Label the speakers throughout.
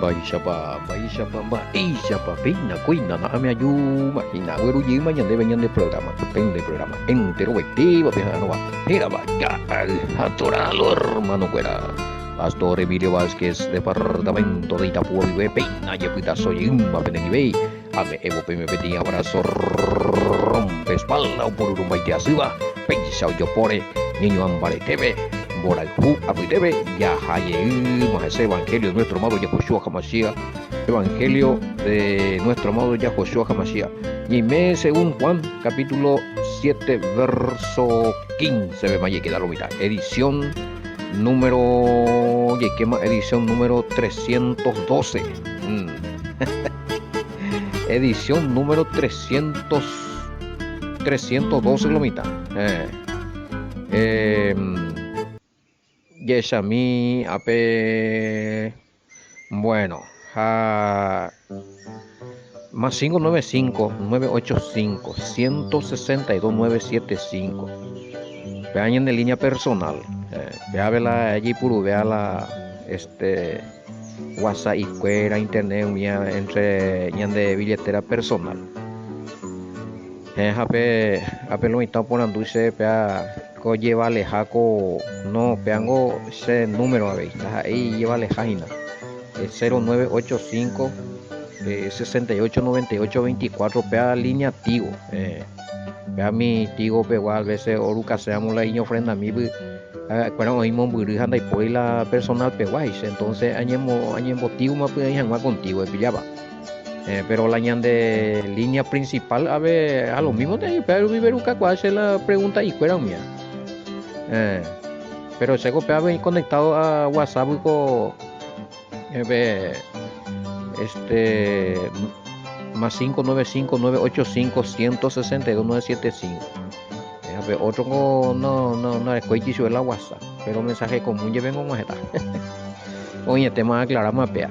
Speaker 1: Baishapa, Maishapa, Pina, Quina, Namiayuma, Inaguero Yima, y de programa, depende programa, entero, activo, Pijanova, mira, vaya, atorado, hermano, cuera. Pastor Emilio Vázquez, departamento de Itapúa, vive, Peina, Yapita, soy un mapenenibey, ame, evo, me pedí abrazo, rompe espalda, por un baite asiva, Peisa, yo pone, niño ambare, TV. Boralhu Abidebe, Yahaye, ese evangelio de nuestro amado Yahushua Hamashiach, evangelio de nuestro amado Yahushua Hamashiach. Y me según Juan, capítulo 7, verso 15, ve maye queda mitad. Edición número, edición número 312. Edición número 312 lo mitad. Yeshami ape bueno más 595-985-162-975 vean en línea personal véala allí puro véala WhatsApp y cuera internet mía entre de billetera personal ape lo está poniendo dice lleva lejaco no peango ese número a ver ahí lleva lejajina 0985 689824 pea línea Tigo pea mi Tigo pegua a veces oruca seamos la iño ofrenda a mí cuando oímos burujanda y por la personal peguáis entonces añemo Tigo más puede ir contigo pillaba pero la ñan de línea principal a ver a lo mismo te pero viveruca cuál es la pregunta y cuera mía pero ese copia ven conectado a WhatsApp con más 595-985-162-975 otro no es coiticio la WhatsApp pero mensaje común lleven como está oye tema aclarar mapea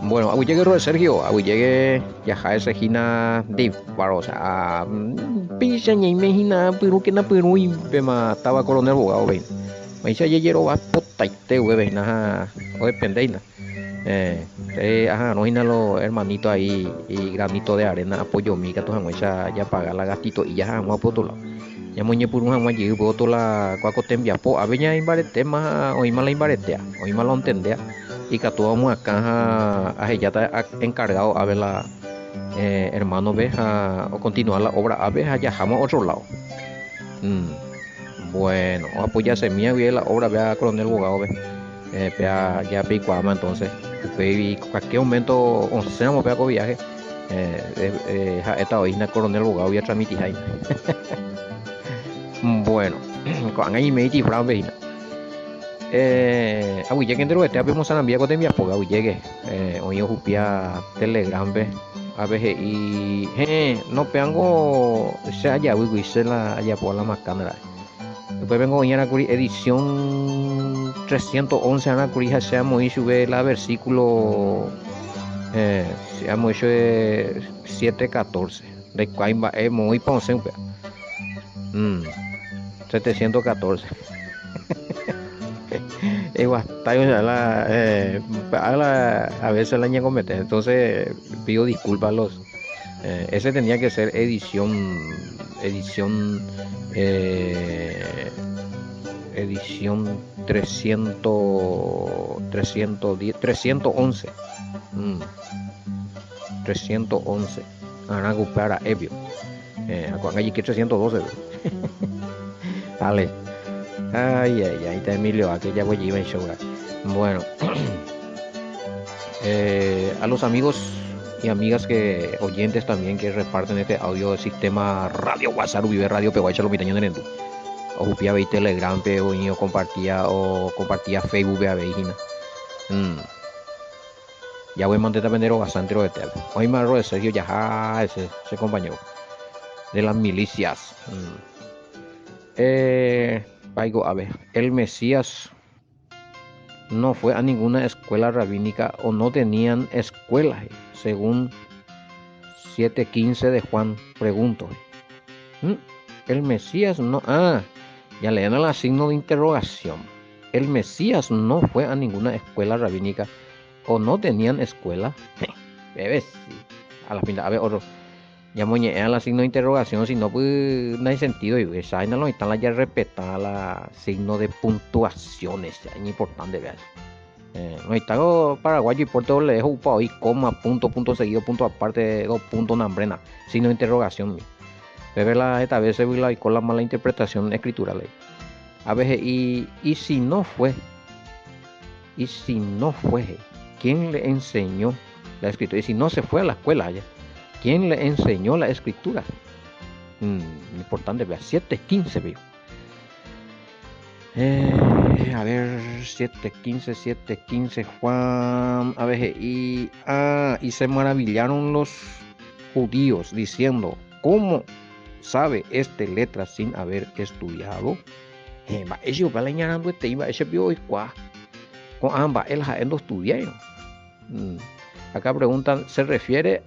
Speaker 1: bueno abu llegue Ro Sergio abu llegue ya ese gina de parosa pisa ni imagina pero que na pero y bema estaba coronel abogado ven maisa yeyero va potaite we na o dependeina no inalo hermanito ahí y granito de arena apoyo mica tu janguecha ya paga la gastito y ya jango potolo ya moñe por un jango allí botola cuaco tembia po aveña imbarete más o imala imbaretea o imala entendea y que vamos acá a ella está encargado a ver la hermano ve o continuar la obra a ver allá jamás otro lado bueno apoyarse mía ve la obra ve a coronel abogado ve ya picuama entonces y cualquier momento o se nos vea con viaje esta oína coronel abogado y a transmitir ahí bueno con ahí me dice Fran veina abu llegue entre este vemos a enviar con mi apoga abu llegue hoy ocupia Telegram ve a ver y no peango se allá uy se la allá por la macana después vengo hoy a curi edición 311 a curi se amo y sube la versículo se amo hecho de 714 de cuaimba muy ponce 714 a veces la niego meter entonces pido disculpas ese tenía que ser edición 311 ahora para Evio cuando hay que 312 vale ay está Emilio aquella voy a ir en show bueno a los amigos y amigas que oyentes también que reparten este audio del sistema radio WhatsApp vive radio peguacha lo mitaño en el o upia ve Telegram o compartía Facebook ve a veina ya voy a mandar también bastante de tel hoy más de Sergio ya ese compañero de las milicias Paigo, a ver, el Mesías no fue a ninguna escuela rabínica o no tenían escuela, según 7:15 de Juan, pregunto. El Mesías no, ya le dan el signo de interrogación. El Mesías no fue a ninguna escuela rabínica o no tenían escuela. Bebés, a la final, a ver, otro. Ya moñea la signo de interrogación, si no, pues no hay sentido. Y esa no están la ya respetar la signo de puntuaciones, ya es importante, veas. No está paraguayo y por todo le dejo upado y coma, punto, punto seguido, punto aparte, dos puntos, nambrena, signo de interrogación. Bebe la esta vez se y con la mala interpretación escritural. A veces, y si no fue, ¿quién le enseñó la escritura? Y si no se fue a la escuela ya, ¿quién le enseñó la escritura? Importante, vea, 7:15, veo. A ver, 7:15, Juan. A ver, y se maravillaron los judíos diciendo, ¿cómo sabe este letra sin haber estudiado? Ese va leñando este iba, ese vio y cuá. Con ambas, él no estudiaron. Acá preguntan, ¿se refiere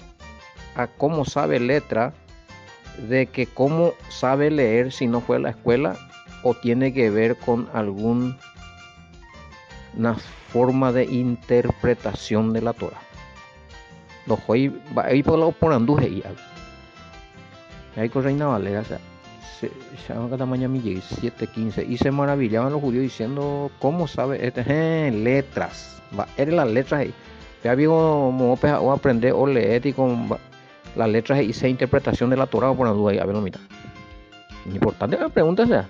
Speaker 1: a cómo sabe letra de que cómo sabe leer si no fue a la escuela o tiene que ver con alguna forma de interpretación de la Torah? Los hoy va ahí por la oporanduje y ahí con Reina Valera, o sea, cada mañana me llegué 7:15 y se maravillaban los judíos diciendo, ¿cómo sabe este? Letras, va, eres las letras ahí. Ya vivo o aprender o leer y con las letras y esa interpretación de la Torah por la duda ahí, a ver, mira. Importante la pregunta, o sea,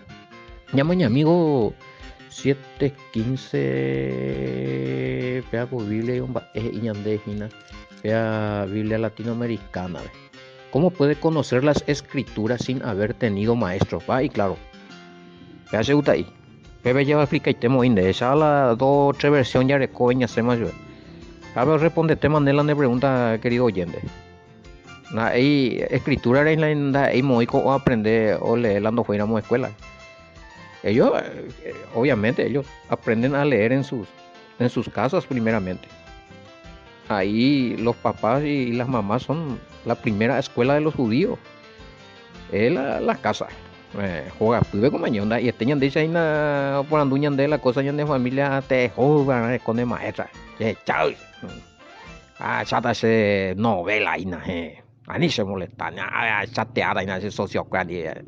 Speaker 1: llama mi amigo 7:15, pea por Biblia pea Biblia latinoamericana. ¿Cómo puede conocer las escrituras sin haber tenido maestros? Va, y claro, ya se gusta ahí. Pepe lleva a explicar y temo inde. Esa la 2 3 versión ya recogen y hacemos yo. A ver, responde tema de pregunta, querido oyente. Ahí, escritura era ahí moico o aprender o leer cuando fuéramos a escuela. Ellos, obviamente, ellos aprenden a leer en sus casas primeramente. Ahí los papás y las mamás son la primera escuela de los judíos. Es la casa. Juega, tuve como ñonda y este ñande ahí na por anduñan de la cosa ñande familia te juegan con de maestra. Chao. Chata se novela ahí na. Ani se molesta, chateada ahí na se sociocracia.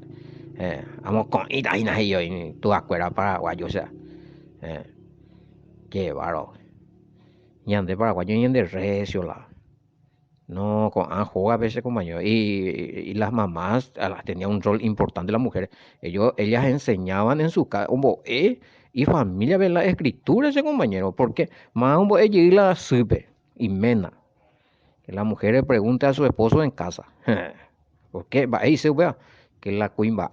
Speaker 1: Vamos con ida ahí na yo y tú acuerdas paraguayo, o sea. Qué baro. Ñande paraguayo ñande recio la. No, juega a veces como yo. Y las mamás tenían un rol importante las mujeres. Ellas enseñaban en su casa, y familia ve la escritura ese compañero, porque más ella y la sube y mena. Que la mujer le pregunte a su esposo en casa. Porque va ahí se vea que la queen va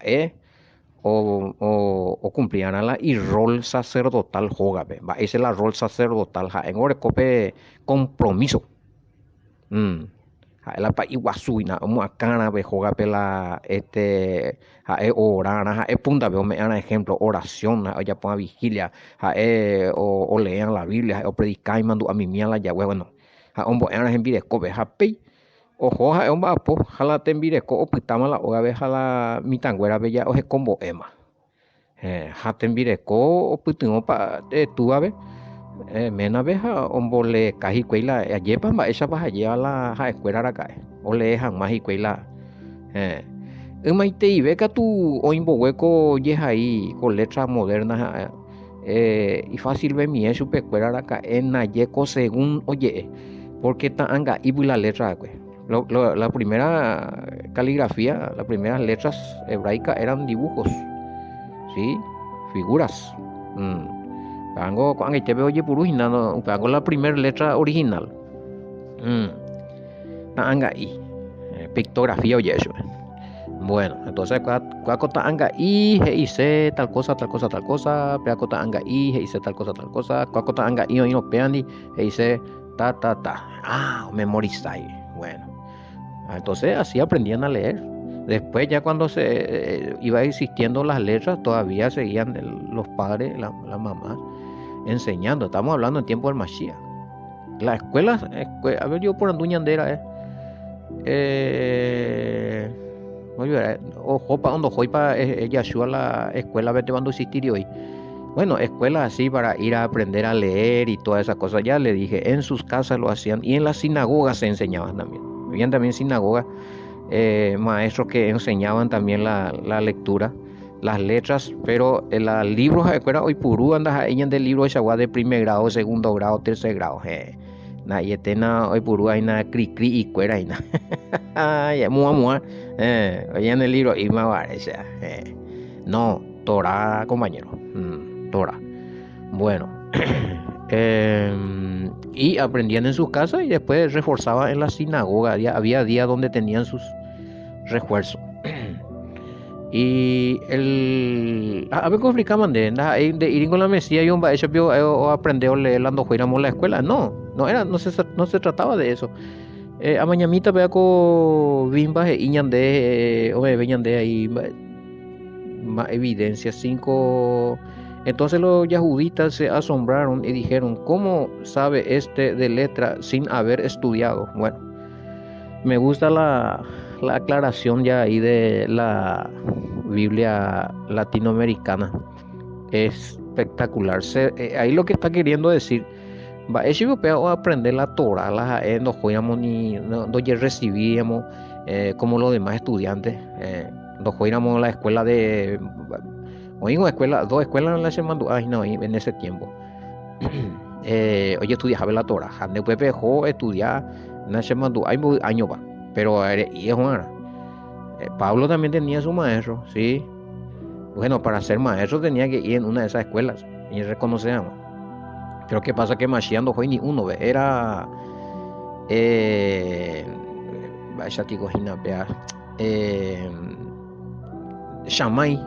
Speaker 1: o cumplían la y rol sacerdotal joga va ese la rol sacerdotal en ore cope compromiso. La pa iguasuina como acá ve joga pela orar punta veo me dan ejemplo oración ya ponga vigilia o lean la Biblia o predicar y mando a mi mía la ya bueno hombo eran en vireco ve happy ojo homba po jala te vireco o pitama la oga ve jala mitangüera bella o combo ema jaten vireco o pitingo pa tu ave mena veja ombole kaji kuela ayepa ma esa pa lleva la escuela acá o le dejan más y kuela maite y beca tu o hueco yeja ahí con letras modernas y fácil ve mi eso pecuera acá en nayeco según oye porque ta anga y la letra la primera caligrafía las primeras letras hebraicas eran dibujos sí figuras Pango cuando te veo oye purujina no pango la primera letra original anga y pictografía oye eso bueno entonces cuacota anga y hice tal cosa peacota anga y hice tal cosa cuacota anga y no peandi hice ta memorizai bueno entonces así aprendían a leer. Después ya cuando se iba existiendo las letras todavía seguían los padres la mamá enseñando. Estamos hablando en tiempo del Mashiach. La escuela, a ver, yo por Anduñandera, ojo, para donde hoy para Yahshua la escuela, vete cuando existiría hoy. Bueno, escuelas así para ir a aprender a leer y todas esas cosas, ya le dije, en sus casas lo hacían y en las sinagogas se enseñaban también. Habían también sinagogas, maestros que enseñaban también la lectura, las letras, pero en los libros, ¿recuerda? Hoy purú andas ahí en el libro de primer grado, segundo grado, tercer grado. Na yetena hoy purú hay na cri cri y cuera hay na. Ay, mua mua. Hoy en el libro y me parece. No, Torah, compañero. Torah. Bueno. Y aprendían en sus casas y después reforzaban en la sinagoga. Había días donde tenían sus refuerzos. Y a ver cómo explicaban de ir con la mesía y un baecho o aprender o leer cuando fuéramos a la escuela. No se trataba de eso. A mañamita vea con bimbas e iñan de o me veñan de ahí más evidencia 5. Entonces los yahuditas se asombraron y dijeron, ¿cómo sabe este de letra sin haber estudiado? Bueno, me gusta la aclaración ya ahí de la Biblia latinoamericana. Es espectacular. Ahí lo que está queriendo decir, va, es europeo aprender la Torah, no jugábamos ni, no ya recibíamos como los demás estudiantes. No jugábamos la escuela de, oímos escuela, dos escuelas en la semana, ay no, en ese tiempo. Oye, estudiaba la Torah, después dejó estudiar en la semana, hay años va, pero y es una. Pablo también tenía su maestro, sí. Bueno, para ser maestro tenía que ir en una de esas escuelas y reconocíamos. Pero qué pasa que Mashiach no fue ni uno, ¿ve? Era vaya tico jinapea Shammai,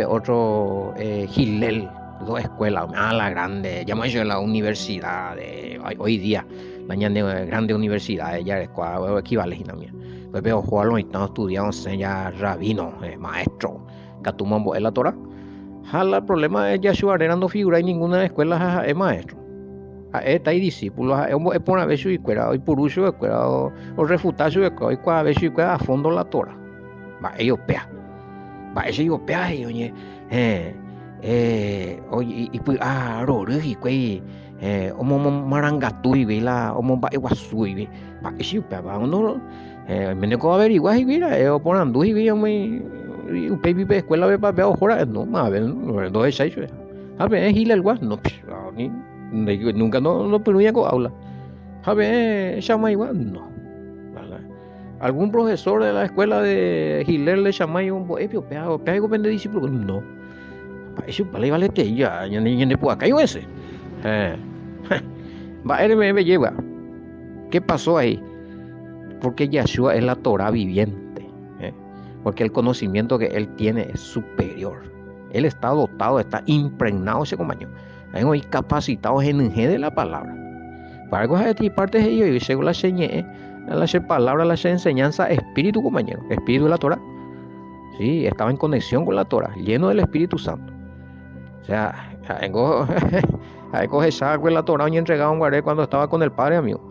Speaker 1: otro Hillel, dos escuelas, la grande, ya me la universidad de hoy día, la grande universidad, ya es equivalente a mí. Pues veo jugar y estamos estudiando, ya rabino, maestro, Catumambo en la Torah. El problema es Yahshua no figura en ninguna escuela es maestro. Está ahí discípulos, es por una vez y cuera, hoy por uso de cuera, o refutar su hoy cada vez y cuera a fondo la Torah. Va, ellos pea. Va, ellos pea, y oye, oye, y pues, y cuey, omo marangatu y vela, omo va iguasu y va, ellos pea, va, uno, me neco averiguar y mira, o por andu y vea, un baby de escuela de papel ahora no más ver dos seis a ver es hila el guas no nunca no ponía con aula a ver llama igual no algún profesor de la escuela de Hitler le llama y un boepio pego vende discípulo no eso vale vale te ya ni de por acá yo ese va él me lleva qué pasó ahí porque Yahshua es la Torah viviente. Porque el conocimiento que él tiene es superior. Él está dotado, está impregnado ese compañero. Hay capacitados en el de la palabra. Para algo de parte de ellos, y según la palabra, la enseñanza, espíritu, compañero, espíritu de la Torah. Sí, estaba en conexión con la Torah, lleno del Espíritu Santo. O sea, hay coge saco en la Torah y entregado un guaré cuando estaba con el Padre, amigo.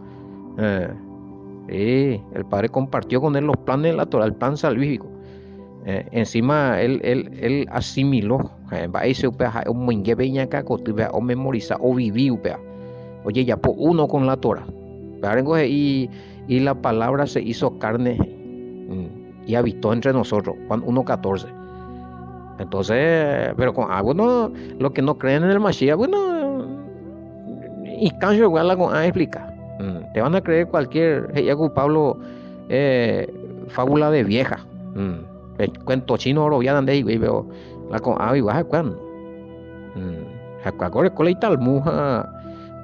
Speaker 1: Sí, el Padre compartió con él los planes de la Torah, el plan salvífico. Encima él asimiló, va a irse o muingue beña caco, o memoriza o viví, oye, ya por uno con la Torah, y la palabra se hizo carne y habitó entre nosotros, Juan 1:14. Entonces, pero con algo no, los que no creen en el Mashiach, bueno, y cambio igual con explicar. Te van a creer cualquier, Pablo, fábula de vieja. El cuento chino oro ya ande y veo la con igual cuando acá con el talmud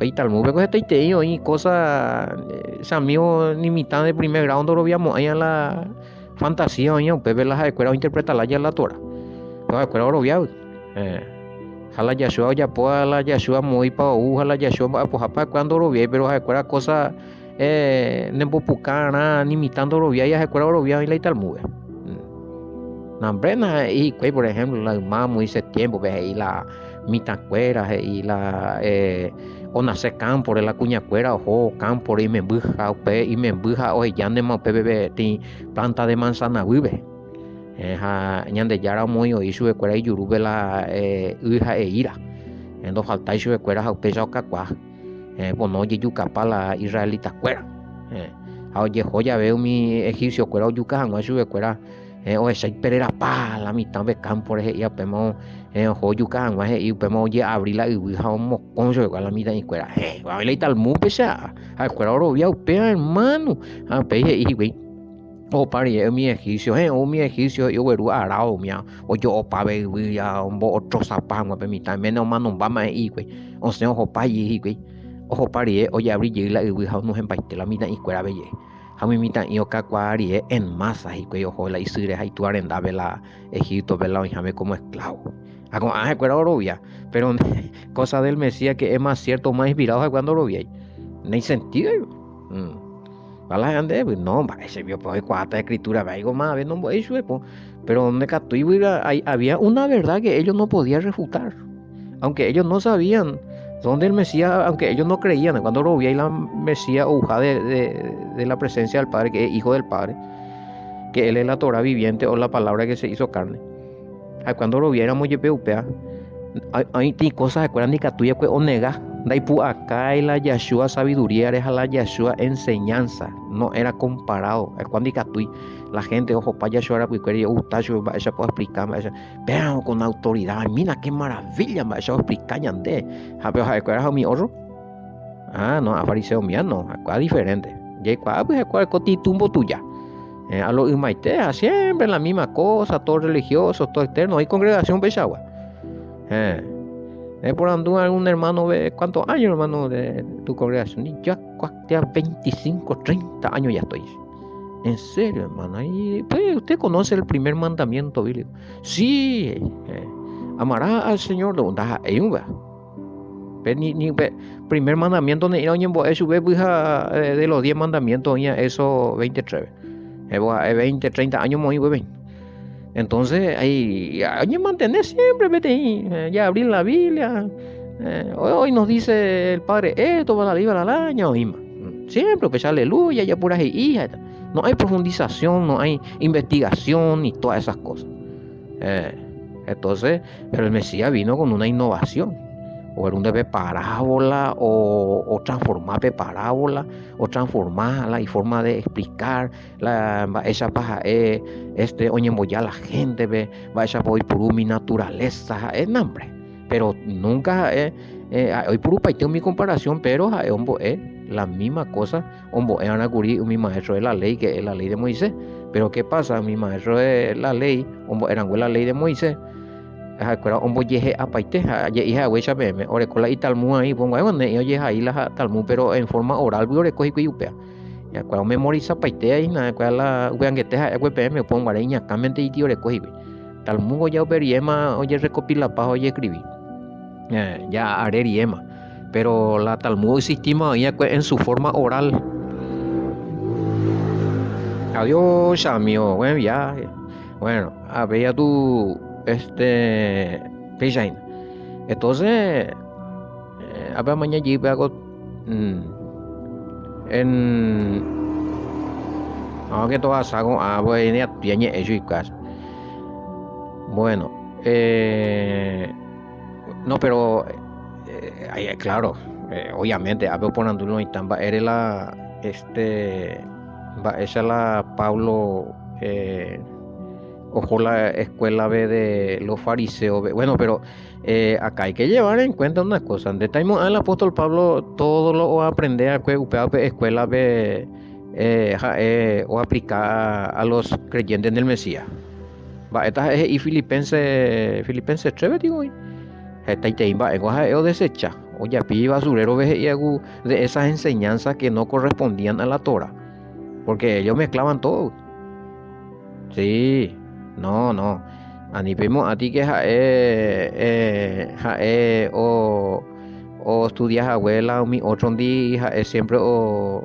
Speaker 1: veo este teio y cosa samio ni mitad de primer grado donde lo veíamos ahí en la fantasía y un pepe las escuelas interpretar la ya la Torah la escuela oro veo jala Yahshua ya pueda la Yahshua muy pa jala Yahshua pues apa cuando lo vi pero la escuela cosa nempopucana ni imitando lo vi ya escuela oro veo y la talmud Nambrena y por ejemplo la mamo hice tiempo ve ahí la mitacuera y la onace campo de la cuñacuera o campo y me embuja o ya ne ma pbb planta de manzana vive ñande yara muy o isu cuera y yurube la hija e ira endo falta isu cuera jaupe ya kakua bono ye yucapa la israelita cuera oye joya veo mi egipcio cuera yuca hangua isu cuera o esa perera pa la mitad de campo ya pemo jo yuca hangua y pemo ye abrir la hija mo concho la mitad y cuera va a tal mu pesa a cuera oro via upea hermano a peje y güey o pari mi egipcio o mi egipcio yo veru arao mia o yo opa ve ya ombo otro zapangua pe mitad menos mano bama y güey o sea o pa y güey o pari o ya abrir la hija no en paite la mitad y cuera belle a mi mitad y oca cuari en masa y güey ojo la isire hay tu arenda vela Egipto vela y como esclavo a cuera oro via pero cosa del Mesías que es más cierto más inspirado cuando lo vi no hay sentido Bala ande no ese vio pues cuarta escritura algo más no voy eso pero donde había una verdad que ellos no podían refutar aunque ellos no sabían dónde el Mesías aunque ellos no creían cuando lo vi la Mesías uja de la presencia del Padre que es hijo del Padre que él es la Torah viviente o la palabra que se hizo carne cuando lo viéramos YPUPA hay cosas de cuerda ni catuya que onega Daipu acá y la Yeshua sabiduría era la Yeshua enseñanza, no era comparado. Cuando la gente, ojo, para Yeshua era porque Utacho, ella puede explicar, vean con autoridad, mira qué maravilla, ella explica yande. ¿Recuerdas a mi otro? No, a fariseo mío no, acá diferente. Y pues acá cotitumbo tuya. A los Imaite, siempre la misma cosa, todo religioso, todo externo, hay congregación Peshagua. Por andar algún hermano, ¿cuántos años hermano de tu congregación? Y ya 25, 30 años ya estoy. En serio, hermano. Y pues usted conoce el primer mandamiento bíblico. Sí, amará al Señor primer mandamiento de los 10 mandamientos, eso 23. 20, 30 años muy bien. Entonces, hay que mantener siempre, vete ahí, ya abrir la Biblia. Hoy nos dice el Padre, esto va a la año, siempre, pues aleluya, ya puras hijas. No hay profundización, no hay investigación ni todas esas cosas. Entonces, pero el Mesías vino con una innovación. O era un debe parábola, o transformar parábola, o transformarla y forma de explicar esa paja oye ya la gente ve va esa por mi naturaleza es nombre pero nunca hoy por tengo mi comparación pero es la misma cosa mi maestro de la ley que es la ley de Moisés pero qué pasa mi maestro de la ley eran la ley de Moisés orecola y talmud ahí pongo ahí la talmud pero en forma oral ya cuando memoriza paitea y nada cuando la vean que te me pongo areña camente y tío recoge talmud ya operiema oye recopila pa oye escribí ya areriema pero la talmud sistema ya en su forma oral. Adiós amigo, buen viaje. Bueno, a ver ya tu Pejain. Entonces a ver mañana allí hago que todas hago bueno tiene eso y casa. Bueno, no, pero claro, obviamente a ver por andulo y tamba eres la esa la Pablo ojo la escuela B de los fariseos bueno pero acá hay que llevar en cuenta unas cosas de time al apóstol Pablo todo lo aprender a escuela B o aplicar a los creyentes del Mesías esta es y Filipenses 3 digo esta y va o desecha o ya pi basurero de esas enseñanzas que no correspondían a la Torah porque ellos mezclaban todo. Sí, no anipemos a ti que o estudias abuela o mi otro día siempre o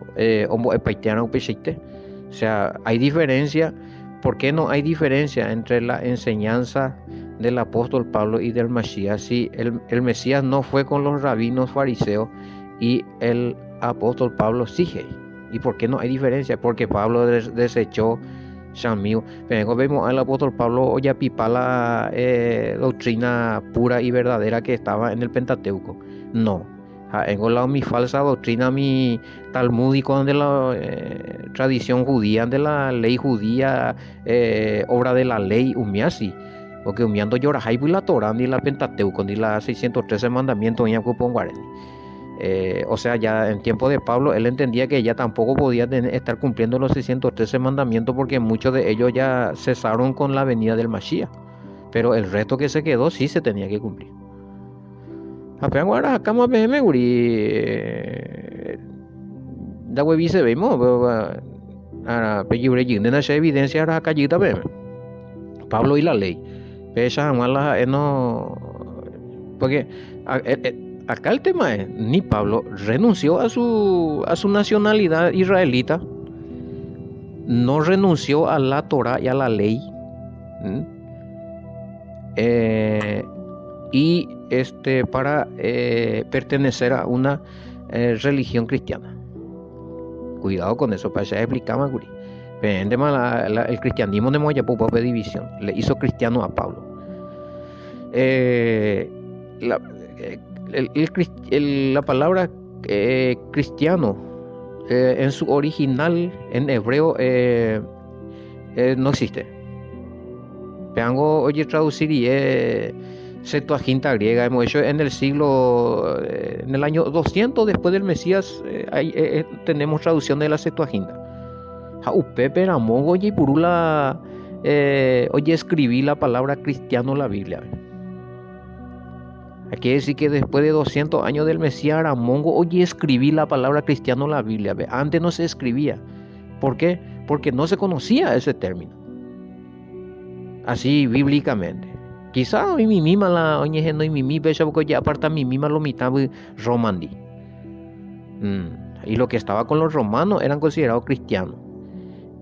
Speaker 1: sea hay diferencia. ¿Por qué no hay diferencia entre la enseñanza del apóstol Pablo y del Mesías? Si el Mesías no fue con los rabinos fariseos y el apóstol Pablo sigue. ¿Y por qué no hay diferencia? Porque Pablo desechó Shamiu, vengo vemos al apóstol Pablo ya pipa la doctrina pura y verdadera que estaba en el Pentateuco. No. Ha engolado mi falsa doctrina, mi talmúdico de la tradición judía, de la ley judía, obra de la ley, umiasi. Porque umiando llora y la Torah, ni la Pentateuco, ni la 613 mandamientos, ni o sea, ya en tiempo de Pablo, él entendía que ya tampoco podía estar cumpliendo los 613 mandamientos porque muchos de ellos ya cesaron con la venida del Mashiach. Pero el resto que se quedó sí se tenía que cumplir. Apenas ahora acá más BM, guri. Da hueví se vemos. Ahora, pero yo de esa evidencia ahora acá ayuda BM. Pablo y la ley. Pesa más no. Porque acá el tema es, ni Pablo renunció a su nacionalidad israelita, no renunció a la Torah y a la ley, y para pertenecer a una religión cristiana. Cuidado con eso, para allá explicamos, guri. El cristianismo de Moyapupa de división, le hizo cristiano a Pablo. La palabra cristiano en su original en hebreo no existe. Peango oye traducir y Septuaginta griega hemos hecho en el siglo en el año 200 después del Mesías tenemos traducción de la Septuaginta. Pepe Ramongo oye purula oye escribí la palabra cristiano en la Biblia. Quiere decir que después de 200 años del Mesías Aramongo, oye, escribí la palabra cristiano en la Biblia. Antes no se escribía. ¿Por qué? Porque no se conocía ese término. Así bíblicamente. Quizá hoy mi mima la oye no mi mi pecha porque ya aparta mi mima lo mitad romandí. Y los que estaban con los romanos eran considerados cristianos.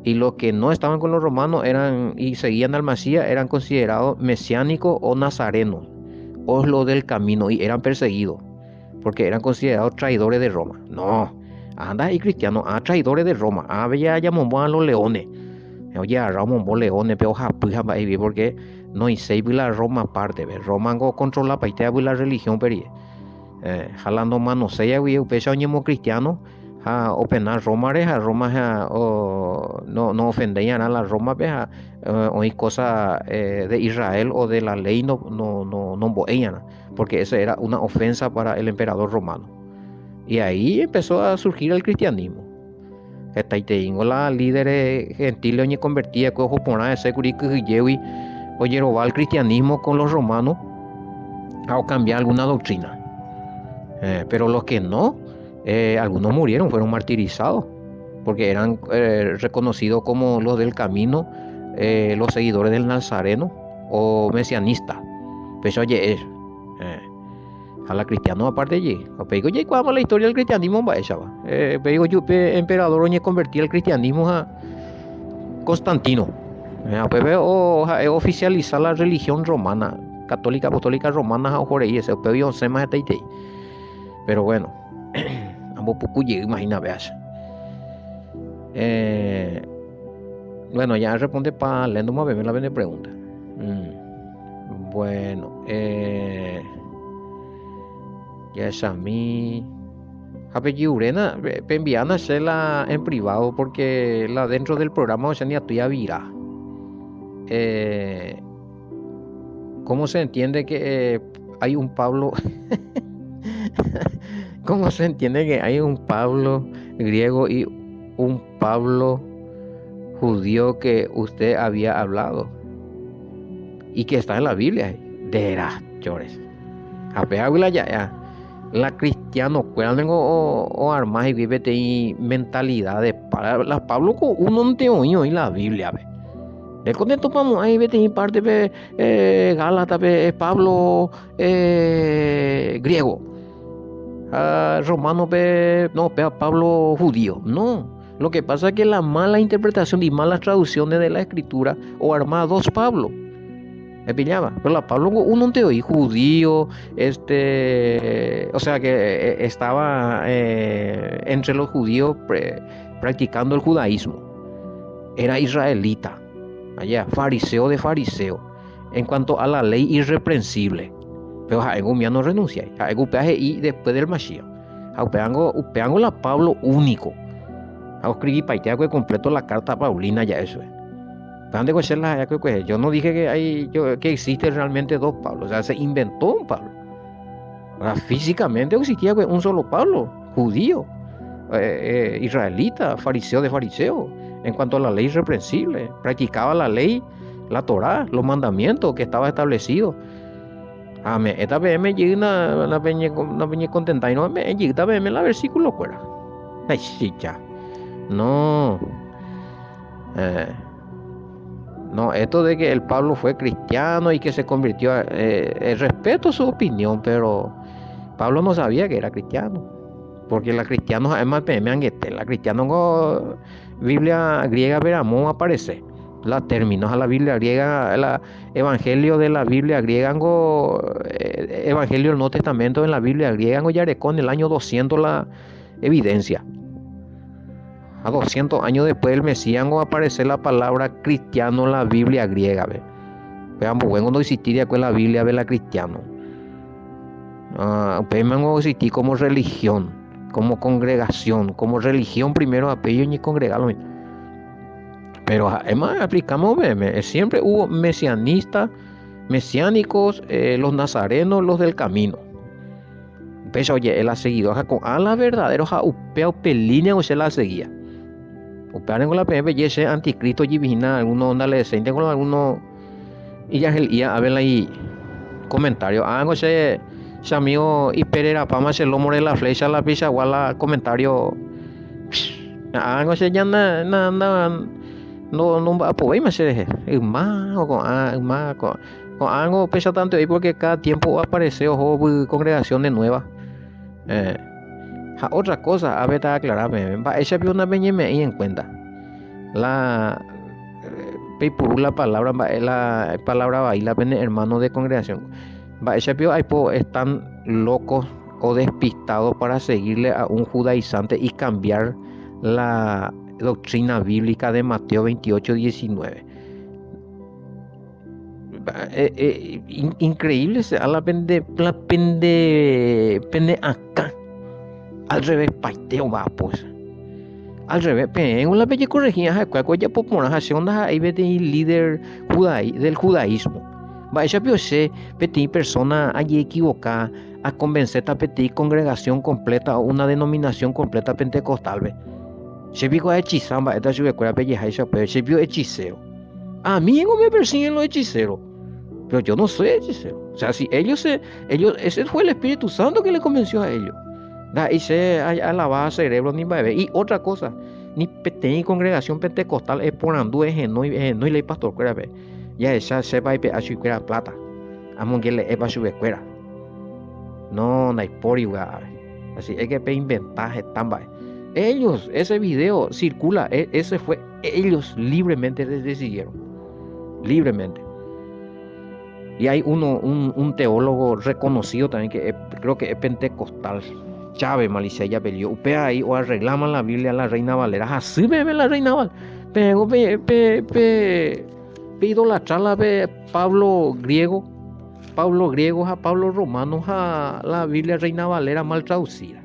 Speaker 1: Y los que no estaban con los romanos eran y seguían al Mesías eran considerados mesiánicos o nazarenos. O los del camino, y eran perseguidos porque eran considerados traidores de Roma. No, anda y cristianos, traidores de Roma. Veía llamó a los leones. Oye, a Ramón leones, pero porque no hice la Roma aparte. Roma controla para la religión, pero jalando manos, sea, pecha oñemo cristiano. O penar Roma, Roma no ofendían a la Roma, oí cosas de Israel o de la ley no boían, porque esa era una ofensa para el emperador romano. Y ahí empezó a surgir el cristianismo. La líder gentil oye convertía cojo por nada de securico y oye robar el cristianismo con los romanos o cambiar alguna doctrina. Pero los que no, algunos murieron, fueron martirizados, porque eran reconocidos como los del camino, los seguidores del Nazareno o mesianista. Pues oye, a la cristiano aparte allí. Pero oye, ¿cuál es la historia del cristianismo? Pero yo, emperador, oye, convertí el cristianismo a Constantino. Pues oficializar la religión romana, católica, apostólica romana, pero bueno. Imagina, veas. Bueno, ya responde para lendo más bien la pregunta. Bueno, ya es a mí. Urena, envían a hacerla en privado porque la dentro del programa o sea ni a tuya virá. ¿Cómo se entiende que hay un Pablo? ¿Cómo se entiende que hay un Pablo griego y un Pablo judío que usted había hablado y que está en la Biblia? De veras, chores. Ya. La cristiano, o armas y vivete y mentalidades para la Pablo con uno no te oído en la Biblia. El contento vamos ahí vete y parte Gálatas Pablo griego. Romano Pablo judío. No, lo que pasa es que la mala interpretación y malas traducciones de la escritura o armados Pablo me pillaba, pero la Pablo uno te oí judío, o sea que estaba entre los judíos practicando el judaísmo, era israelita, allá, fariseo de fariseo, en cuanto a la ley irreprensible. Pero Jaegumia no renuncia, Jaegupeaje y después del Mashiach. Upeango la Pablo único. Escribí paitea que completo la carta Paulina ya eso es. Yo no dije que existe realmente dos Pablos, o sea, se inventó un Pablo. Ahora, físicamente existía un solo Pablo, judío, israelita, fariseo de fariseo, en cuanto a la ley irreprensible, practicaba la ley, la Torá, los mandamientos que estaba establecido. Esta vez me llega una peña contenta y no me llega esta vez la versículo fuera. Ay, sí, ya. No. No, esto de que el Pablo fue cristiano y que se convirtió, respeto su opinión, pero Pablo no sabía que era cristiano, porque la cristianos además la cristiano con Biblia griega veramos aparece, la términos a la Biblia griega, el evangelio de la Biblia griega, evangelio del Nuevo Testamento en la Biblia griega, ya en el año 200 la evidencia. A 200 años después del Mesías aparece la palabra cristiano en la Biblia griega. Veamos, bueno, no existiría con la Biblia de la cristiano. No existir como religión, como congregación, como religión primero apello y congregarlo. Pero además aplicamos, siempre hubo mesiánicos, los nazarenos, los del camino. Pues oye, él ha seguido a la verdadera upeo pelínea o se la seguía. Operen con la PMP y ese anticristo divina, algunos onda le decente con algunos y ya el a ver ahí comentario. Hago ese amigo y Pereira Pama se lo more la flecha la pisa igual comentario. Hago ese ya no va a poder más ser más con algo pesa tanto ahí porque cada tiempo aparece congregaciones nuevas. Otra cosa, a ver, aclararme, esa vio una peña ahí en cuenta. La palabra, la palabra baila, hermano de congregación. Esa vio están locos o despistados para seguirle a un judaizante y cambiar la doctrina bíblica de Mateo 28:19. Increíble, la pende acá. Al revés, paiteo va pues. Al revés, pero la bella corregía, ya por una onda ahí vete líder del judaísmo. Va esa piose, peti persona allí equivocada a convencer a peti congregación completa o una denominación completa pentecostal, ve. Se vio hechizamba, esta sube cuera pelleja esa pues, se vio hechicero. A mí no me persiguen los hechiceros, pero yo no soy hechicero. O sea, si ese fue el Espíritu Santo que le convenció a ellos. Y se alababa cerebro ni bebé. Y otra cosa, ni pequeña congregación pentecostal es por andú no y ley pastor cuera ve. Ya esa se va a su cuera plata. Amon que le eva su escuela. No hay por igual. Así es que pe inventaje tamba. Ellos, ese video circula, ese fue, ellos libremente decidieron. Libremente. Y hay un teólogo reconocido también que creo que es pentecostal. Chávez Malicella peleó, upea ahí o arreglaman la Biblia a la Reina Valera, así bebe la Reina Valera, pero idolatrar la Pablo griego a Pablo romano a la Biblia Reina Valera mal traducida,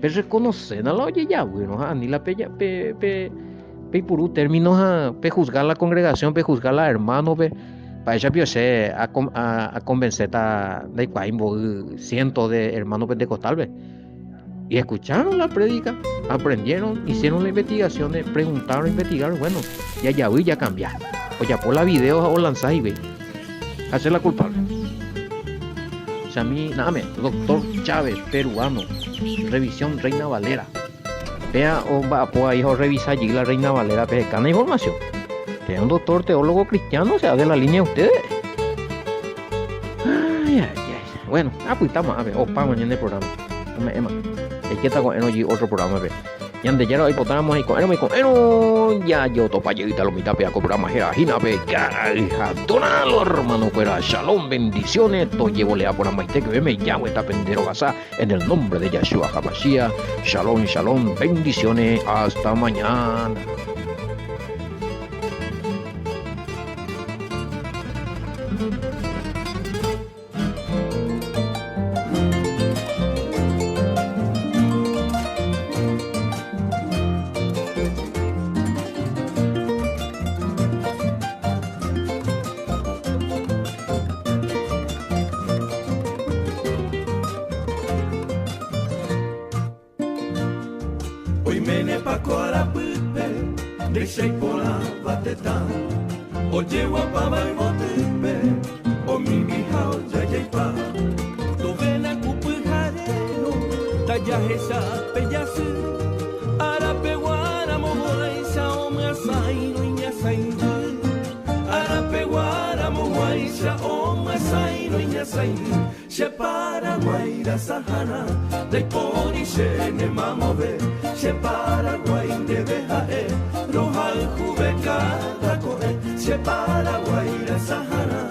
Speaker 1: pero reconocer no la oye ya bueno, ni la pe puru términos a juzgar la congregación, juzgar la hermano, para ella piose a convencer de cientos de hermanos pentecostales y escucharon la prédica, aprendieron, hicieron las investigaciones, preguntaron, investigaron, bueno, ya voy a cambiar, o ya por la videos o lanzar y ve, hacer la culpable. O sea, a mí, nada más, doctor Chávez, peruano, revisión Reina Valera, vea o va a ahí o revisa allí la Reina Valera, pescana información. Que es un doctor teólogo cristiano, o sea, de la línea de ustedes. Ay. Bueno, pues estamos, a ver, para mañana el programa. Es que está con otro programa, a ver. Y antes ya ahí potamos ahí con ya yo topa lleguita lo mitad pea con programa jerajina, pe, donalo, hermano, fuera, shalom, bendiciones, to llevo lea por amaite que me llamo esta pendero gasa, en el nombre de Yeshua HaMashiach, shalom, bendiciones, hasta mañana.
Speaker 2: Oi mene pakora pupe, deixei pola batetan. Oje wapava e motupe, o mingi hao jajaipa. Tovena kupu hareno, tajahesa pejasu. Arapeguara momoaisa o masai no inhasaindu. Arapeguara momoaisa o masai no inhasaindu. She Paraguaira sahana, dai poni shene mamove. She Paraguay de bejae, rohal jubeca da coe. She Paraguaira sahana,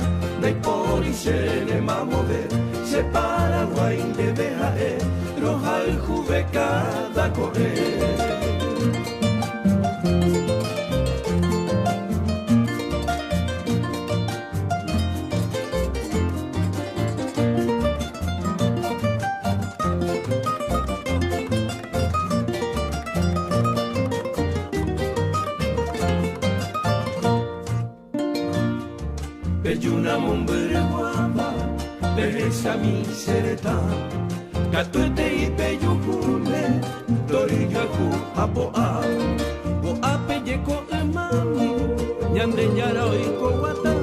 Speaker 2: dai poni shene mamove. She Paraguay de bejae, rohal jubeca da coe. Pejuna mumbere guamba, behesa mi sereta. Katuete i peyukule, torigaku apoa. Go apeye ko emami, nyande nyara oiko wata.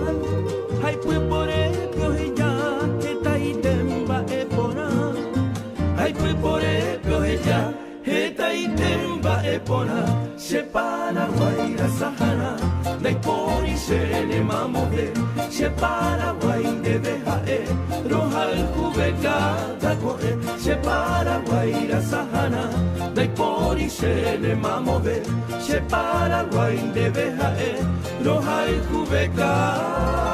Speaker 2: Hai pue pore pioheya, heta itemba epona. Hai pue pore pioheya, heta itemba epona. Se Paraguaira sahana, dai poni shene mamove. Se Paraguay de bejae, rohal jubeca da coe. Se Paraguaira sahana, dai poni shene mamove. Se Paraguay de bejae, rohal jubeca.